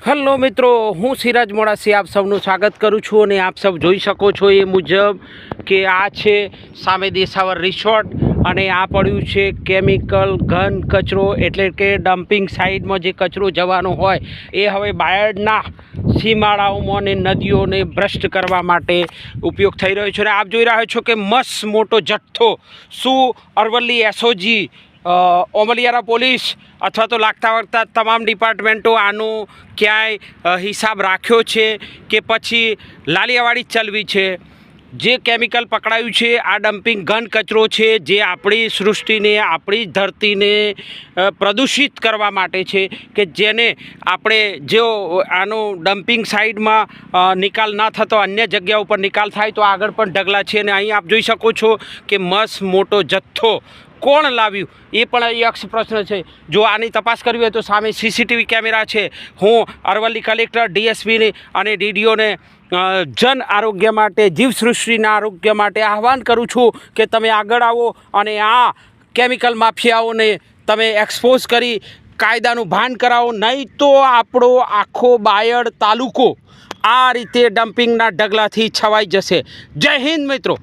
Hello મિત્રો, હું સિરાજ મોડાસી આપ સૌનું સ્વાગત કરું છું અને આપ સૌ જોઈ શકો છો એ મુજબ કે આ છે સામે દેસાવર રિસોર્ટ અને આ પડ્યું છે કેમિકલ ઘન કચરો, એટલે કે ડમ્પિંગ સાઇડમાં જે કચરો જવાનો હોય એ હવે બાયડના સીમાડાઓમાં અને નદીઓને ભ્રષ્ટ કરવા માટે ઉપયોગ થઈ રહ્યો છે. અને આપ જોઈ રહ્યા છો કે મસ્ત મોટો જથ્થો શું અરવલ્લી એસઓજી, ઓમલિયારા પોલીસ અથવા તો લાગતા વળગતા તમામ ડિપાર્ટમેન્ટો આનો ક્યાંય હિસાબ રાખ્યો છે કે પછી લાલિયાવાડી ચલવી છે. જે કેમિકલ પકડાયું છે આ ડમ્પિંગ ઘન કચરો છે, જે આપણી સૃષ્ટિને, આપણી ધરતીને પ્રદૂષિત કરવા માટે છે, કે જેને આપણે જો આનો ડમ્પિંગ સાઇડમાં નિકાલ ન થતો અન્ય જગ્યા ઉપર નિકાલ થાય તો આગળ પણ ઢગલા છે. અને અહીં આપ જોઈ શકો છો કે મસ્ત મોટો જથ્થો કોણ લાવ્યું એ પણ યક્ષ પ્રશ્ન છે. જો આની તપાસ કરવી હોય તો સામે સીસીટીવી કેમેરા છે. હું અરવલ્લી કલેક્ટર, ડીએસપીને અને ડીડીઓને જન આરોગ્ય માટે, જીવસૃષ્ટિના આરોગ્ય માટે આહવાન કરું છું કે તમે આગળ આવો અને આ કેમિકલ માફિયાઓને તમે એક્સપોઝ કરી કાયદાનું ભાન કરાવો, નહીં તો આપણો આખો બાયડ તાલુકો આ રીતે ડમ્પિંગના ઢગલાથી છવાઈ જશે. જય હિન્દ મિત્રો.